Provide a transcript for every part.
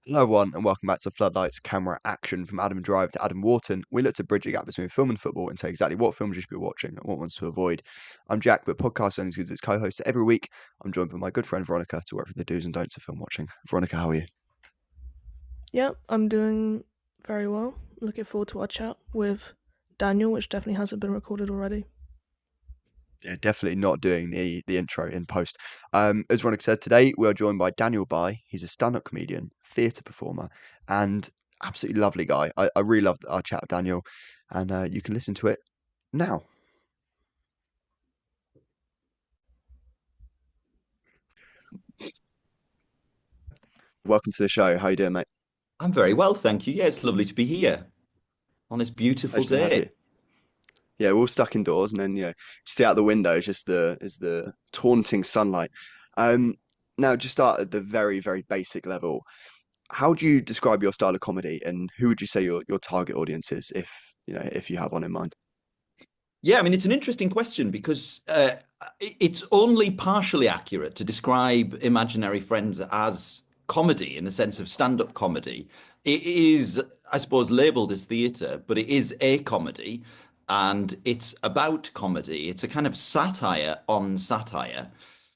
Hello, everyone, and welcome back to Floodlights Camera Action from Adam Drive to Adam Wharton. We look to bridge the gap between film and football and say exactly what films you should be watching and what ones to avoid. I'm Jack, but podcast only gives its co-host every week. I'm joined by my good friend Veronica to work through the do's and don'ts of film watching. Veronica, how are you? Yeah, I'm doing very well. Looking forward to our chat with Daniel, which definitely hasn't been recorded already. Yeah, definitely not doing the intro in post. As Veronica said, today we are joined by Daniel Bai. He's a stand-up comedian, theatre performer, and absolutely lovely guy. I really loved our chat with Daniel, and you can listen to it now. Welcome to the show. How you doing, mate? I'm very well, thank you. Yeah, it's lovely to be here on this beautiful Pleasure to have day. you. Yeah, we're all stuck indoors, and then just out the window is just the taunting sunlight. Um, Now just start at the very very basic level. How do you describe your style of comedy, and who would you say your target audience is, if you have one in mind? Yeah, I mean, it's an interesting question because it's only partially accurate to describe Imaginary Friends as comedy in the sense of stand-up comedy. It is, I suppose, labeled as theatre, but it is a comedy and it's about comedy. It's a kind of satire on satire.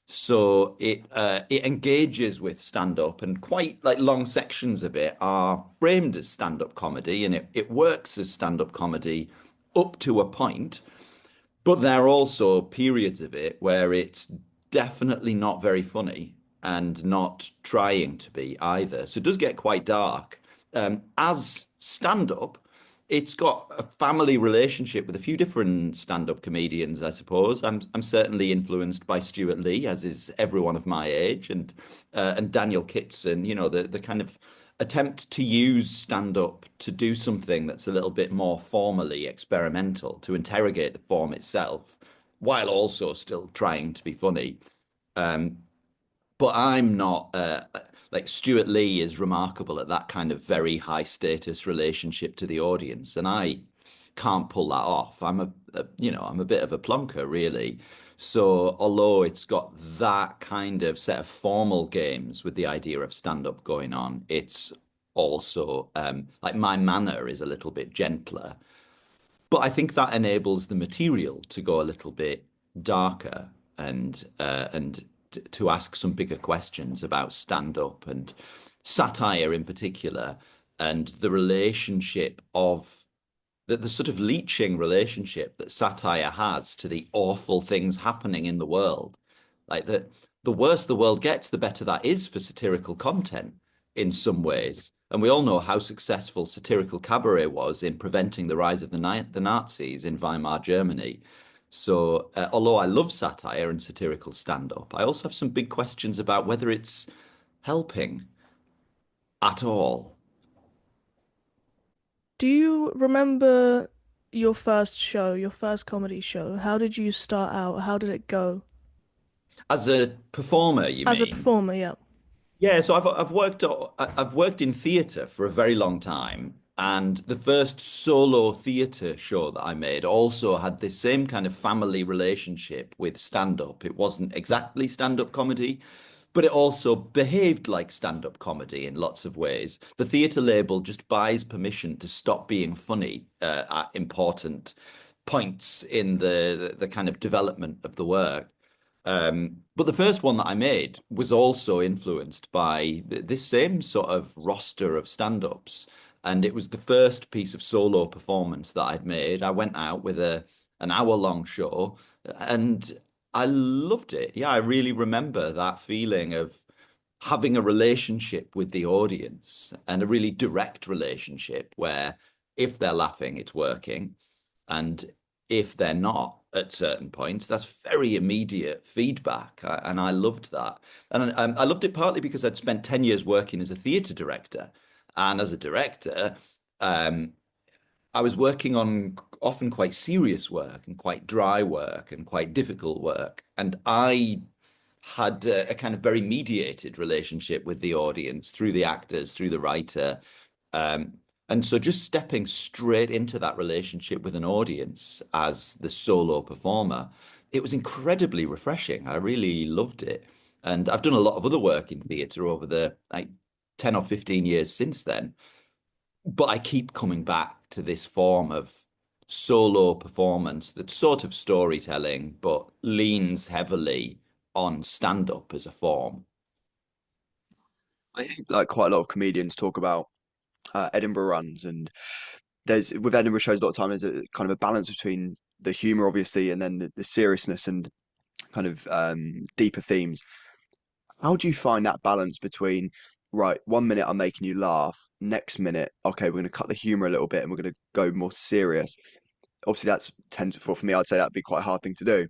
So it engages with stand-up and quite like long sections of it are framed as stand-up comedy and it works as stand-up comedy up to a point. But there are also periods of it where it's definitely not very funny and not trying to be either. So it does get quite dark. As stand up, it's got a family relationship with a few different stand-up comedians, I suppose. I'm certainly influenced by Stuart Lee, as is everyone of my age, and Daniel Kitson. You know, the kind of attempt to use stand-up to do something that's a little bit more formally experimental, to interrogate the form itself, while also still trying to be funny. Um, but I'm not like Stuart Lee is remarkable at that kind of very high status relationship to the audience, and I can't pull that off. I'm a bit of a plonker, really. So although it's got that kind of set of formal games with the idea of stand-up going on, it's also like my manner is a little bit gentler. But I think that enables the material to go a little bit darker and to ask some bigger questions about stand-up and satire in particular, and the relationship of the sort of leeching relationship that satire has to the awful things happening in the world. Like the worse the world gets, the better that is for satirical content in some ways. And we all know how successful satirical cabaret was in preventing the rise of the Nazis in Weimar Germany. So, although I love satire and satirical stand-up, I also have some big questions about whether it's helping at all. Do you remember your first show, your first comedy show? How did you start out? How did it go? As a performer, you As a mean? performer, yeah. Yeah, so I've worked in theatre for a very long time, and the first solo theatre show that I made also had this same kind of family relationship with stand-up. It wasn't exactly stand-up comedy, but it also behaved like stand-up comedy in lots of ways. The theatre label just buys permission to stop being funny at important points in the kind of development of the work. But the first one that I made was also influenced by this same sort of roster of stand-ups. And it was the first piece of solo performance that I'd made. I went out with an hour-long show and I loved it. Yeah, I really remember that feeling of having a relationship with the audience and a really direct relationship where if they're laughing, it's working. And if they're not at certain points, that's very immediate feedback. And I loved that. And I loved it partly because I'd spent 10 years working as a theatre director. And as a director, um, I was working on often quite serious work and quite dry work and quite difficult work. And I had a kind of very mediated relationship with the audience through the actors, through the writer. Um, and so just stepping straight into that relationship with an audience as the solo performer, it was incredibly refreshing. I really loved it. And I've done a lot of other work in theatre over the like 10 or 15 years since then. But I keep coming back to this form of solo performance that's sort of storytelling, but leans heavily on stand-up as a form. I think like quite a lot of comedians talk about Edinburgh runs, and there's with Edinburgh shows a lot of time there's a kind of a balance between the humor, obviously, and then the seriousness and kind of deeper themes. How do you find that balance between, right, 1 minute I'm making you laugh, next minute, okay, we're going to cut the humor a little bit and we're going to go more serious. Obviously, that's tend for me. I'd say that'd be quite a hard thing to do.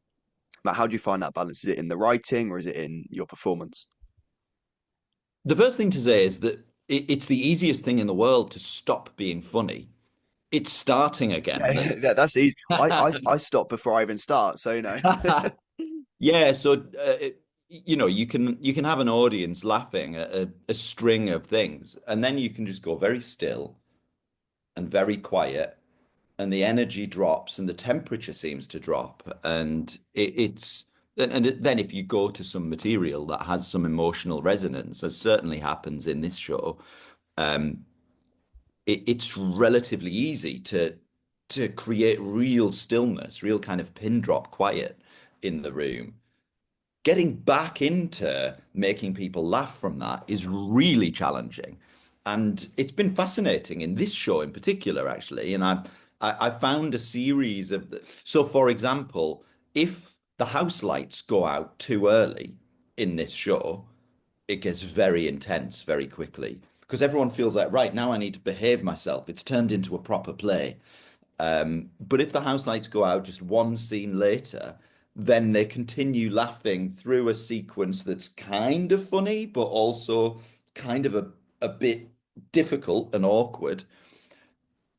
But how do you find that balance? Is it in the writing or is it in your performance? The first thing to say is that it's the easiest thing in the world to stop being funny. It's starting again. Yeah, that's easy. I stop before I even start, so you know. Yeah, so you can have an audience laughing at a string of things, and then you can just go very still and very quiet, and the energy drops and the temperature seems to drop, and then if you go to some material that has some emotional resonance, as certainly happens in this show, um, it's relatively easy to create real stillness, real kind of pin drop quiet in the room. Getting back into making people laugh from that is really challenging. And it's been fascinating in this show in particular, actually. And I found a series of so for example, if the house lights go out too early in this show, it gets very intense very quickly because everyone feels like, right, now I need to behave myself. It's turned into a proper play. But if the house lights go out just one scene later, then they continue laughing through a sequence that's kind of funny, but also kind of a bit difficult and awkward.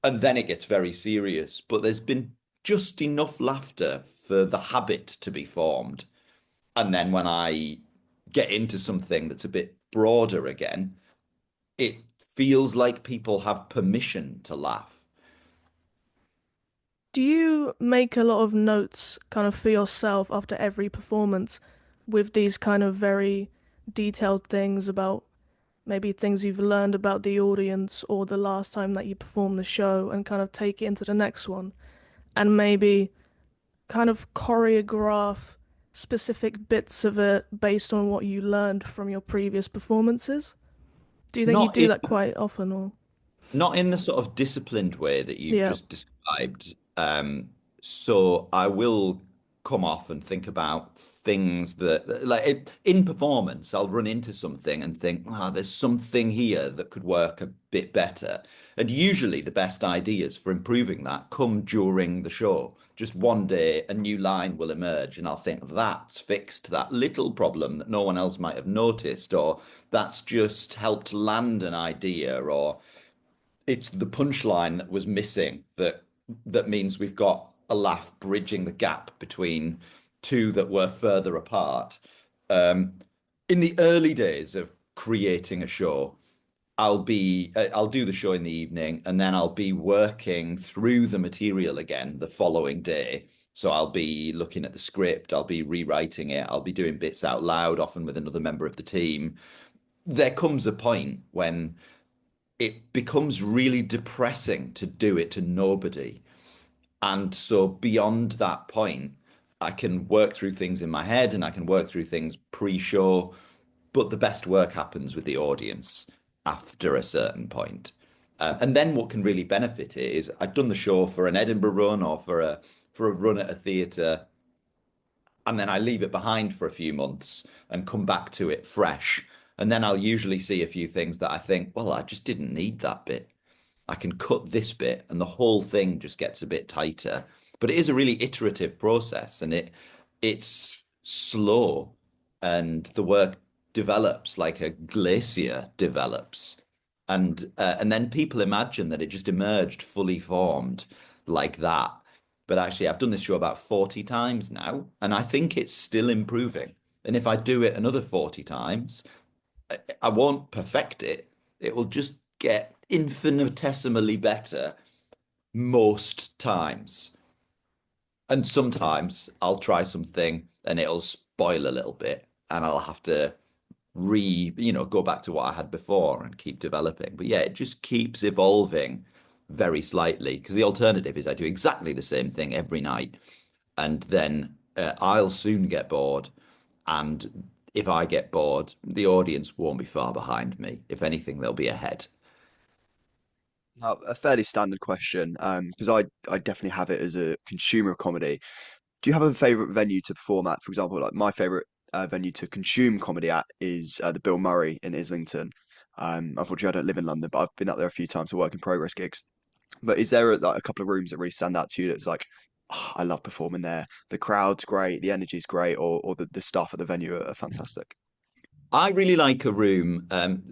And then it gets very serious. But there's been just enough laughter for the habit to be formed. And then when I get into something that's a bit broader again, it feels like people have permission to laugh. Do you make a lot of notes kind of for yourself after every performance with these kind of very detailed things about maybe things you've learned about the audience or the last time that you performed the show and kind of take it into the next one and maybe kind of choreograph specific bits of it based on what you learned from your previous performances? Do you think you Not do in that quite often or Not in the sort of disciplined way that you've yeah. just described. So I will come off and think about things that, like in performance, I'll run into something and think, ah, there's something here that could work a bit better. And usually the best ideas for improving that come during the show. Just one day, a new line will emerge, and I'll think that's fixed that little problem that no one else might have noticed, or that's just helped land an idea, or it's the punchline that was missing that means we've got a laugh bridging the gap between two that were further apart. Um, in the early days of creating a show, I'll do the show in the evening and then I'll be working through the material again the following day. So I'll be looking at the script, I'll be rewriting it, I'll be doing bits out loud, often with another member of the team. There comes a point when it becomes really depressing to do it to nobody. And so beyond that point, I can work through things in my head and I can work through things pre-show, but the best work happens with the audience after a certain point. And then what can really benefit it is I've done the show for an Edinburgh run or for a run at a theatre, and then I leave it behind for a few months and come back to it fresh. And then I'll usually see a few things that I think, well, I just didn't need that bit. I can cut this bit and the whole thing just gets a bit tighter. But it is a really iterative process and it's slow and the work develops like a glacier develops. And then people imagine that it just emerged fully formed like that. But actually, I've done this show about 40 times now, and I think it's still improving. And if I do it another 40 times, I won't perfect it. It will just get infinitesimally better most times. And sometimes I'll try something and it'll spoil a little bit, and I'll have to go back to what I had before and keep developing. But yeah, it just keeps evolving very slightly because the alternative is I do exactly the same thing every night, and then I'll soon get bored. And if I get bored, the audience won't be far behind me. If anything, they'll be ahead. Now, a fairly standard question, because I definitely have it as a consumer of comedy. Do you have a favorite venue to perform at? For example, like my favorite venue to consume comedy at is the Bill Murray in Islington. Unfortunately, I don't live in London, but I've been up there a few times for work in progress gigs. But is there like a couple of rooms that really stand out to you that's like, "Oh, I love performing there. The crowd's great, the energy's great, or the staff at the venue are fantastic." I really like a room.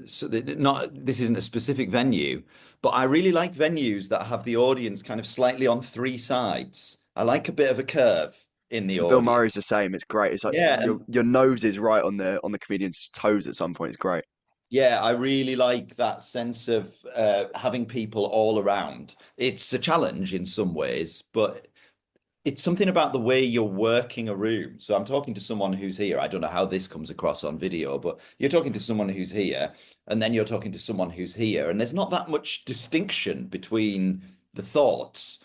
So that not this isn't a specific venue, but I really like venues that have the audience kind of slightly on three sides. I like a bit of a curve in the The Bill audience. Murray's the same. It's great. It's like Yeah, your nose is right on the comedian's toes at some point. It's great. yeah, I really like that sense of having people all around. It's a challenge in some ways, but it's something about the way you're working a room. So I'm talking to someone who's here. I don't know how this comes across on video, but you're talking to someone who's here, and then you're talking to someone who's here, and there's not that much distinction between the thoughts.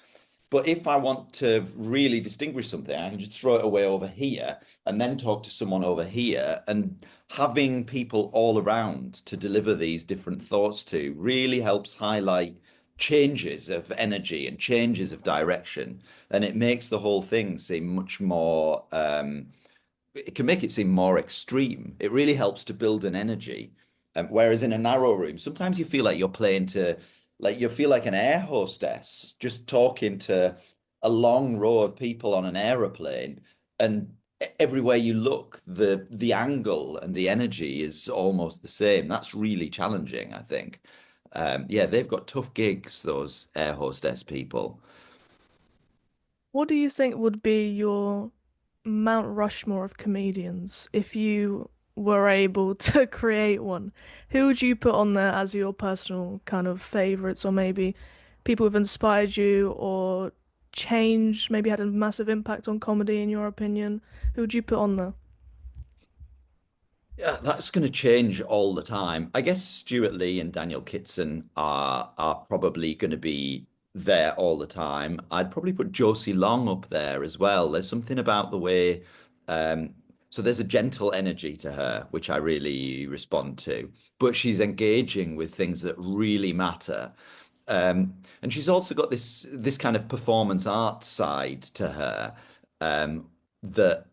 But if I want to really distinguish something, I can just throw it away over here and then talk to someone over here. And having people all around to deliver these different thoughts to really helps highlight changes of energy and changes of direction. And it makes the whole thing seem much more, it can make it seem more extreme. It really helps to build an energy. Whereas in a narrow room, sometimes you feel like you're playing to, like you feel like an air hostess, just talking to a long row of people on an aeroplane, and everywhere you look, the angle and the energy is almost the same. That's really challenging, I think. Yeah, they've got tough gigs, those air hostess people. What do you think would be your Mount Rushmore of comedians if you were able to create one? Who would you put on there as your personal kind of favorites, or maybe people who've inspired you or changed, maybe had a massive impact on comedy in your opinion? Who would you put on there? Yeah, that's going to change all the time. I guess Stuart Lee and Daniel Kitson are probably going to be there all the time. I'd probably put Josie Long up there as well. There's something about the way, um, so there's a gentle energy to her, which I really respond to, but she's engaging with things that really matter. And she's also got this kind of performance art side to her, that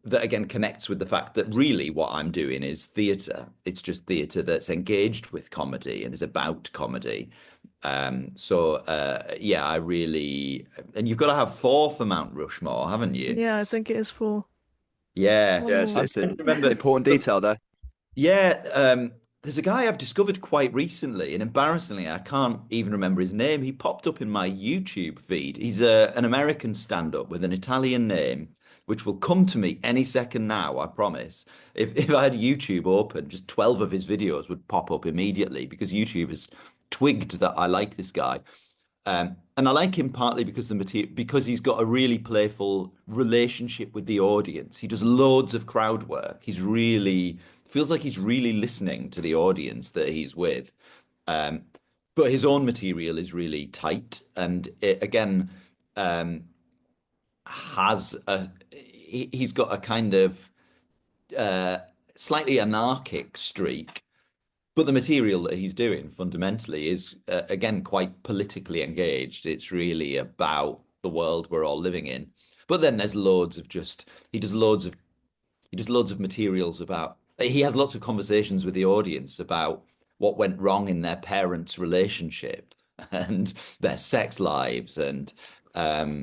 that again connects with the fact that really what I'm doing is theatre. It's just theatre that's engaged with comedy and is about comedy. Yeah, I really, and you've got to have four for Mount Rushmore, haven't you? Yeah, I think it is for. Yeah, Yes, Oh, I it's an remember. important detail there. Yeah, there's a guy I've discovered quite recently, and embarrassingly, I can't even remember his name. He popped up in my YouTube feed. He's an American stand-up with an Italian name, which will come to me any second now, I promise. If I had YouTube open, just 12 of his videos would pop up immediately because YouTube has twigged that I like this guy. And I like him partly because the material, because he's got a really playful relationship with the audience. He does loads of crowd work. He's really feels like he's really listening to the audience that he's with. Um, but his own material is really tight, and it again um, has he's got a kind of uh, slightly anarchic streak. But the material that he's doing fundamentally is, again, quite politically engaged. It's really about the world we're all living in. But then there's loads of just, he does loads of materials about, he has lots of conversations with the audience about what went wrong in their parents' relationship and their sex lives. And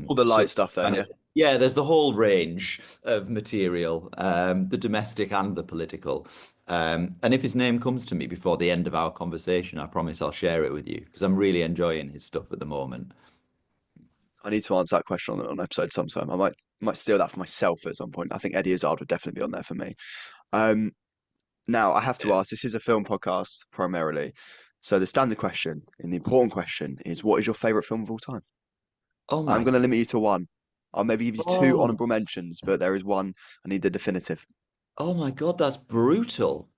All the so light stuff then, kind yeah. of, yeah, there's the whole range of material, the domestic and the political. And if his name comes to me before the end of our conversation, I promise I'll share it with you because I'm really enjoying his stuff at the moment. I need to answer that question on an episode sometime. I might steal that for myself at some point. I think Eddie Izzard would definitely be on there for me. Um, Now I have to ask, this is a film podcast primarily. So the standard question and the important question is, what is your favorite film of all time? Oh I'm my going to limit you to one. I'll maybe give you two God. honorable mentions, but there is one I need the definitive. Oh my God, that's brutal.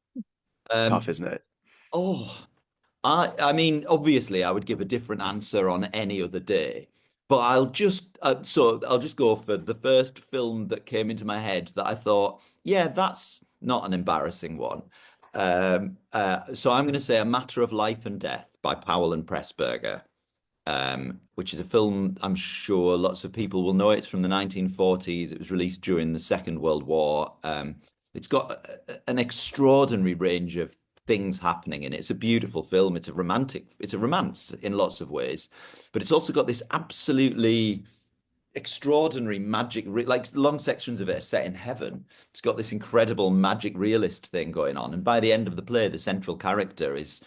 It's tough, Um, isn't it? oh, I mean, obviously, I would give a different answer on any other day, but I'll just go for the first film that came into my head that I thought, yeah, that's not an embarrassing one. So I'm going to say A Matter of Life and Death by Powell and Pressburger, which is a film I'm sure lots of people will know. It's from the 1940s. It was released during the Second World War. It's got an extraordinary range of things happening in it. It's a beautiful film. It's a romance in lots of ways, but it's also got this absolutely extraordinary magic, like long sections of it are set in heaven. It's got this incredible magic realist thing going on. And by the end of the play, the central character is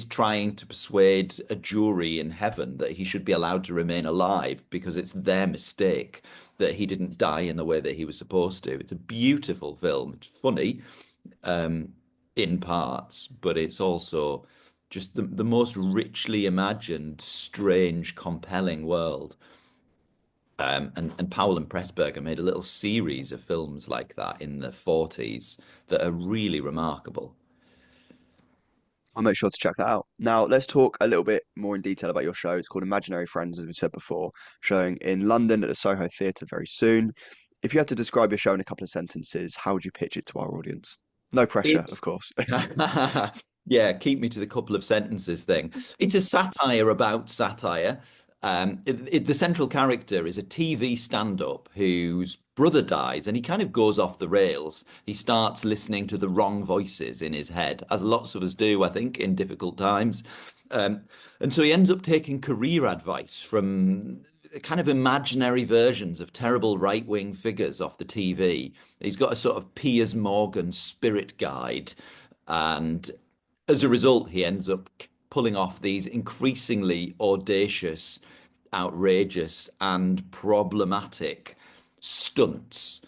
trying to persuade a jury in heaven that he should be allowed to remain alive because it's their mistake that he didn't die in the way that he was supposed to. It's a beautiful film. It's funny, um, in parts, but it's also just the most richly imagined, strange, compelling world. And Powell and Pressburger made a little series of films like that in the 40s that are really remarkable. I'll make sure to check that out. Now, let's talk a little bit more in detail about your show. It's called Imaginary Friends, as we said before, showing in London at the Soho Theatre very soon. If you had to describe your show in a couple of sentences, how would you pitch it to our audience? No pressure, It, of course. yeah, keep me to the couple of sentences thing. It's a satire about satire. The central character is a TV stand-up whose brother dies, and he kind of goes off the rails. He starts listening to the wrong voices in his head, as lots of us do, I think, in difficult times. Um, and so he ends up taking career advice from kind of imaginary versions of terrible right-wing figures off the TV. He's got a sort of Piers Morgan spirit guide, and as a result, he ends up pulling off these increasingly audacious, outrageous, and problematic stunts,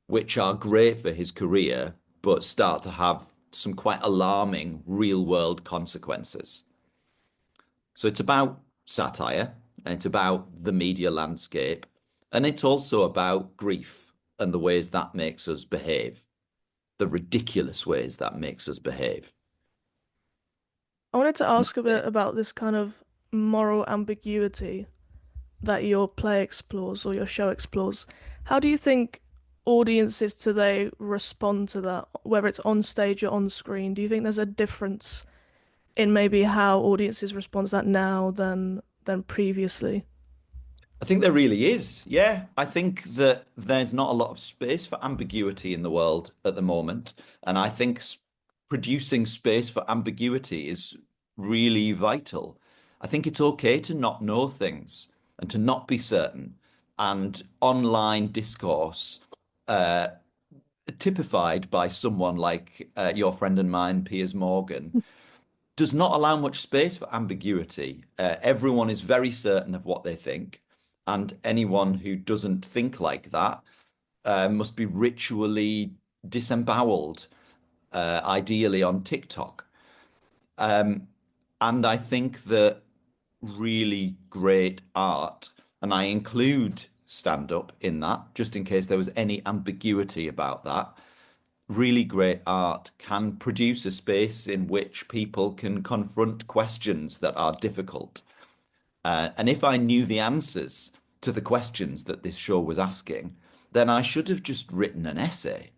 which are great for his career, but start to have some quite alarming real world consequences. So it's about satire, and it's about the media landscape, and it's also about grief and the ways that makes us behave, the ridiculous ways that makes us behave. I wanted to ask a bit about this kind of moral ambiguity that your play explores or your show explores. How do you think audiences today respond to that, whether it's on stage or on screen? Do you think there's a difference in maybe how audiences respond to that now than previously? I think there really is. Yeah. I think that there's not a lot of space for ambiguity in the world at the moment. And I think producing space for ambiguity is really vital. I think it's okay to not know things and to not be certain. And online discourse, uh, typified by someone like your friend and mine, Piers Morgan, does not allow much space for ambiguity. Everyone is very certain of what they think, and anyone who doesn't think like that must be ritually disemboweled, ideally on TikTok. Um, and I think that really great art, and I include stand up in that, just in case there was any ambiguity about that, really great art can produce a space in which people can confront questions that are difficult. And if I knew the answers to the questions that this show was asking, then I should have just written an essay.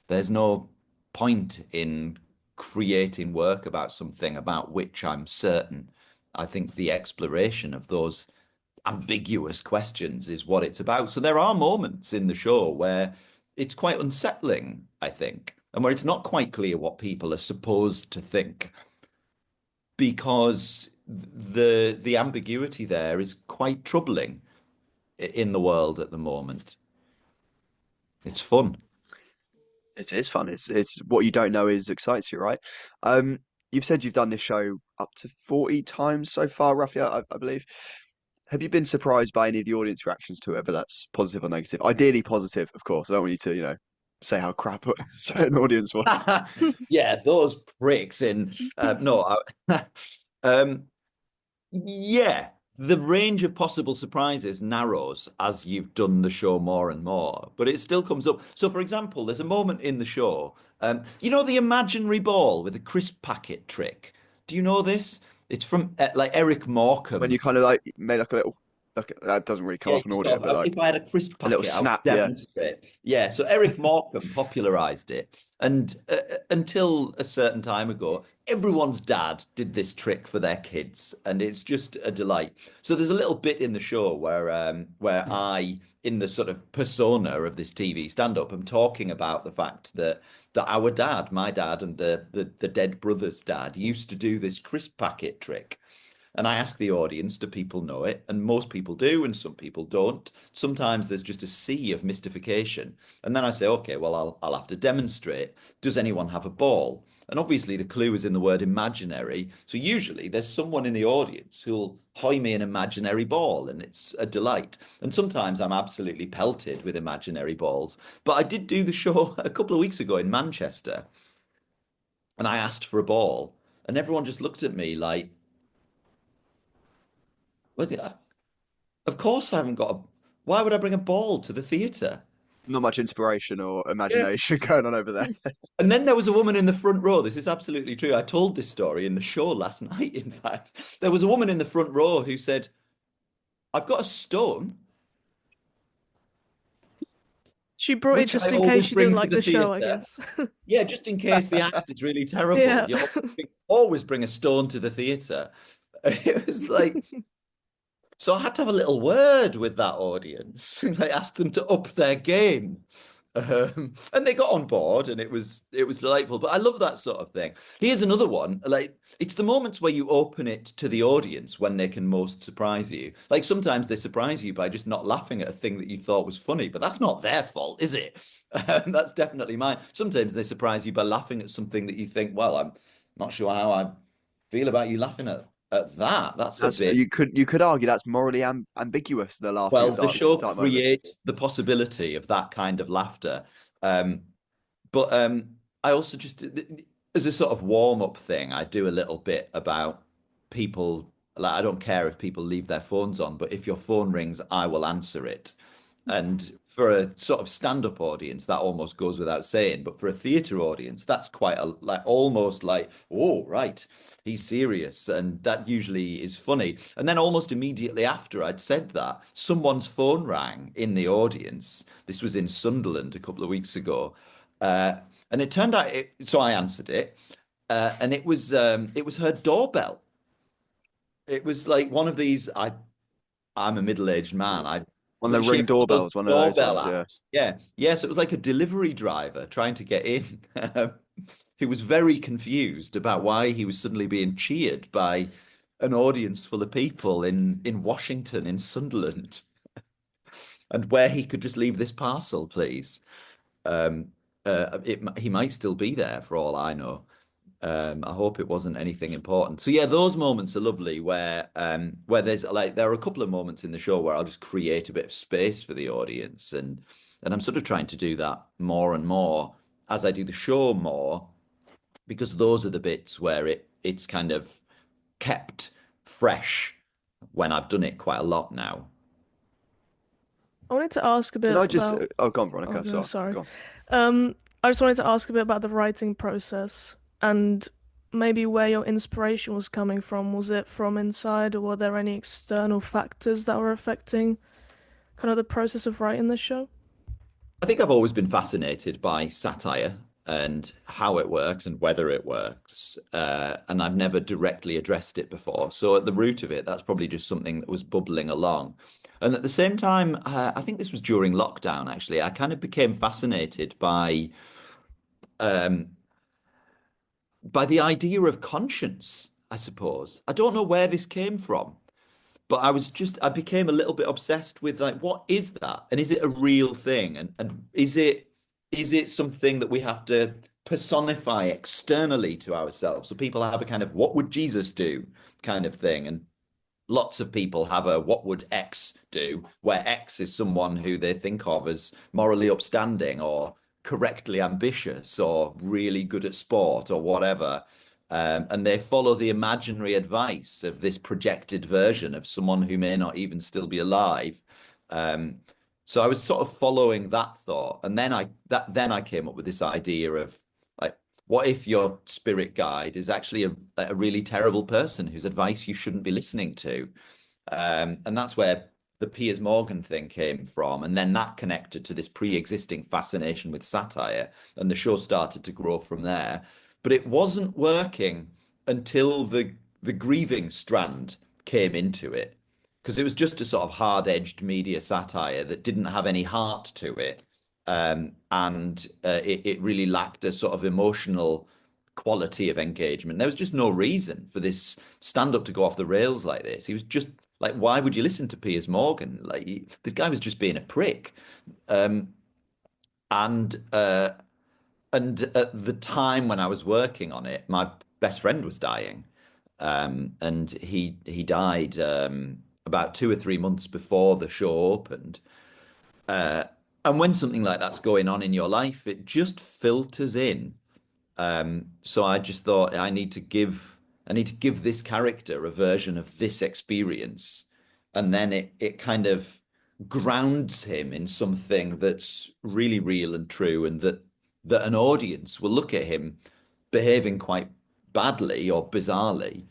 There's no point in creating work about something about which I'm certain. I think the exploration of those ambiguous questions is what it's about. So there are moments in the show where it's quite unsettling, I think, and where it's not quite clear what people are supposed to think because the ambiguity there is quite troubling in the world at the moment. It's fun. It is fun. It's what you don't know is excites you, right? Um, you've said you've done this show up to 40 times so far, roughly, I believe. Have you been surprised by any of the audience reactions to it, whether that's positive or negative? Ideally positive, of course. I don't want you to, say how crap a certain audience was. Yeah, those pricks in no, um, yeah, the range of possible surprises narrows as you've done the show more and more, but it still comes up. So, for example, there's a moment in the show, you know, the imaginary ball with the crisp packet trick. Do you know this? It's from like Eric When Morecambe. you kind of like made like a little, like that doesn't really come Yeah, up in you audio, sort but of, like if I had a crisp a little packet, I would snap, yeah. demonstrate. Yeah, so Eric Morecambe popularized it. And until a certain time ago, everyone's dad did this trick for their kids, and it's just a delight. So there's a little bit in the show where I, in the sort of persona of this TV stand-up, am talking about the fact that our dad, my dad, and the dead brother's dad used to do this crisp packet trick. And I ask the audience, do people know it? And most people do, and some people don't. Sometimes there's just a sea of mystification. And then I say, okay, well, I'll have to demonstrate. Does anyone have a ball? And obviously the clue is in the word imaginary. So usually there's someone in the audience who'll hoy me an imaginary ball, and it's a delight. And sometimes I'm absolutely pelted with imaginary balls. But I did do the show a couple of weeks ago in Manchester, and I asked for a ball, and everyone just looked at me like, well, of course I haven't got a. Why would I bring a ball to the theatre? Not much inspiration or Yeah. imagination going on over there. And then there was a woman in the front row. This is absolutely true. I told this story in the show last night, in fact. There was a woman in the front row who said, I've got a stone, She brought it which just I in case always she didn't bring to like the the show, I theatre. guess. Yeah, just in case the act is really terrible. Yeah. You always bring a stone to the theatre. It was like, so I had to have a little word with that audience. I asked them to up their game. And they got on board, and it was delightful. But I love that sort of thing. Here's another one. Like, it's the moments where you open it to the audience when they can most surprise you. Like, sometimes they surprise you by just not laughing at a thing that you thought was funny, but that's not their fault, is it? That's definitely mine. Sometimes they surprise you by laughing at something that you think, well, I'm not sure how I feel about you laughing at that. That's a That's bit. you could argue that's morally ambiguous. The laughing Well, at the show dark moments. creates the possibility of that kind of laughter. Um, but I also just, as a sort of warm-up thing, I do a little bit about people. Like, I don't care if people leave their phones on, but if your phone rings, I will answer it. And for a sort of stand-up audience, that almost goes without saying. But for a theatre audience, that's quite a like almost like, oh, right, he's serious. And that usually is funny. And then almost immediately after I'd said that, someone's phone rang in the audience. This was in Sunderland a couple of weeks ago. Uh, and it turned out so I answered it, and it was her doorbell. It was like one of these. I'm a middle-aged man. On the She Ring had one of those doorbells, one of those doorbell ones, yeah. apps. Yeah. Yeah. So it was like a delivery driver trying to get in, who was very confused about why he was suddenly being cheered by an audience full of people in Washington, in Sunderland, and where he could just leave this parcel, please. Um, he might still be there for all I know. I hope it wasn't anything important. So yeah, those moments are lovely where there's like there are a couple of moments in the show where I'll just create a bit of space for the audience, and I'm sort of trying to do that more and more as I do the show more, because those are the bits where it's kind of kept fresh when I've done it quite a lot now. I wanted to ask a Can bit I just about. oh, go on, Oh Veronica, no, sorry. sorry. Go on. I just wanted to ask a bit about the writing process and maybe where your inspiration was coming from. Was it from inside, or were there any external factors that were affecting kind of the process of writing this show? I think I've always been fascinated by satire and how it works and whether it works. And I've never directly addressed it before. So at the root of it, that's probably just something that was bubbling along. And at the same time, I think this was during lockdown, actually. I kind of became fascinated um, by the idea of conscience, I suppose. I don't know where this came from, but I became a little bit obsessed with like, what is that? And is it a real thing? And is it something that we have to personify externally to ourselves? So people have a kind of what would Jesus do kind of thing. And lots of people have a what would X do, where X is someone who they think of as morally upstanding or correctly ambitious or really good at sport or whatever. And they follow the imaginary advice of this projected version of someone who may not even still be alive. Um, so I was sort of following that thought, and then I came up with this idea of like, what if your spirit guide is actually a really terrible person whose advice you shouldn't be listening to? And that's where the Piers Morgan thing came from. And then that connected to this pre-existing fascination with satire. And the show started to grow from there. But it wasn't working until the grieving strand came into it. Because it was just a sort of hard-edged media satire that didn't have any heart to it. And it really lacked a sort of emotional quality of engagement. There was just no reason for this stand-up to go off the rails like this. He was just like, why would you listen to Piers Morgan? Like, this guy was just being a prick. Um, and uh, and at the time when I was working on it, my best friend was dying, and he died about 2 or 3 months before the show opened. Uh, and when something like that's going on in your life, it just filters in. So I just thought I need to give this character a version of this experience, and then it kind of grounds him in something that's really real and true, and that an audience will look at him behaving quite badly or bizarrely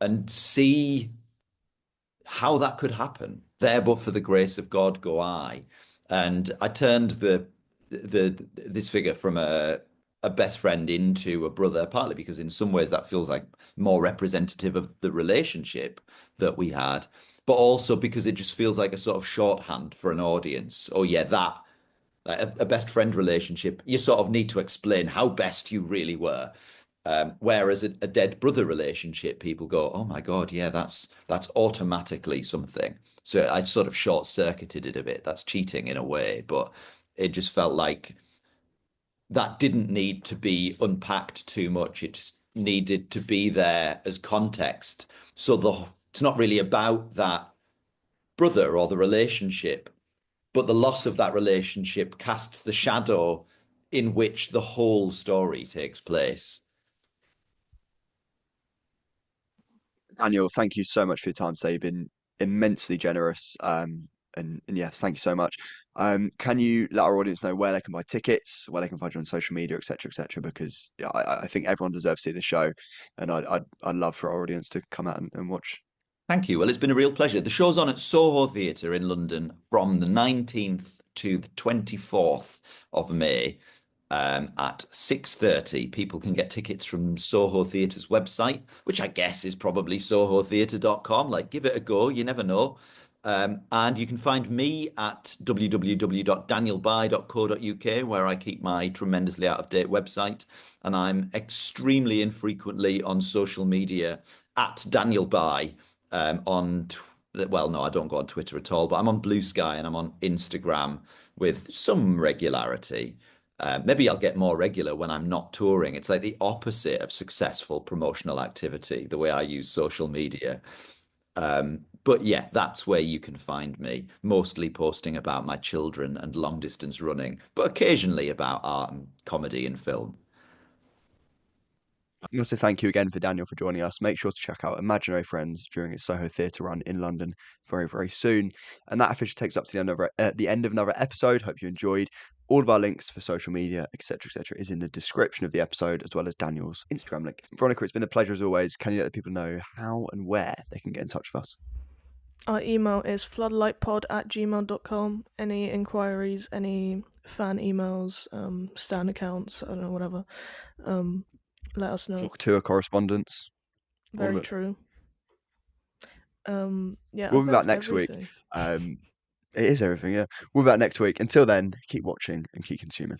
and see how that could happen. There, but for the grace of God, go I. And I turned this figure from a best friend into a brother, partly because in some ways that feels like more representative of the relationship that we had, but also because it just feels like a sort of shorthand for an audience. Oh yeah, that like a best friend relationship, you sort of need to explain how best you really were. Whereas a dead brother relationship, people go, "Oh my God, yeah, that's automatically something." So I sort of short-circuited it a bit. That's cheating in a way, but it just felt like that didn't need to be unpacked too much. It just needed to be there as context. So it's not really about that brother or the relationship, but the loss of that relationship casts the shadow in which the whole story takes place. Daniel, thank you so much for your time today. You've been immensely generous. And yes, thank you so much. Can you let our audience know where they can buy tickets, where they can find you on social media, etc., etc.? Because yeah, I think everyone deserves to see the show, and I'd love for our audience to come out and watch. Thank you. Well, it's been a real pleasure. The show's on at Soho Theatre in London from the 19th to the 24th of May at 6:30. People can get tickets from Soho Theatre's website, which I guess is probably sohotheatre.com. Like, give it a go. You never know. And you can find me at www.danielby.co.uk, where I keep my tremendously out of date website. And I'm extremely infrequently on social media at Daniel By on well, no, I don't go on Twitter at all, but I'm on Blue Sky and I'm on Instagram with some regularity. Maybe I'll get more regular when I'm not touring. It's like the opposite of successful promotional activity, the way I use social media. But yeah, that's where you can find me, mostly posting about my children and long distance running, but occasionally about art and comedy and film. I want to say thank you again for Daniel for joining us. Make sure to check out Imaginary Friends during its Soho Theatre run in London very, very soon. And that officially takes up to the end of another episode. Hope you enjoyed. All of our links for social media, etc., is in the description of the episode, as well as Daniel's Instagram link. Veronica, it's been a pleasure as always. Can you let the people know how and where they can get in touch with us? Our email is floodlightpod@gmail.com. Any inquiries, any fan emails, stan accounts, I don't know, whatever. Let us know. Flock tour correspondence. Very true. Yeah, We'll be back that's next week. everything. It is everything, yeah. We'll be back next week. Until then, keep watching and keep consuming.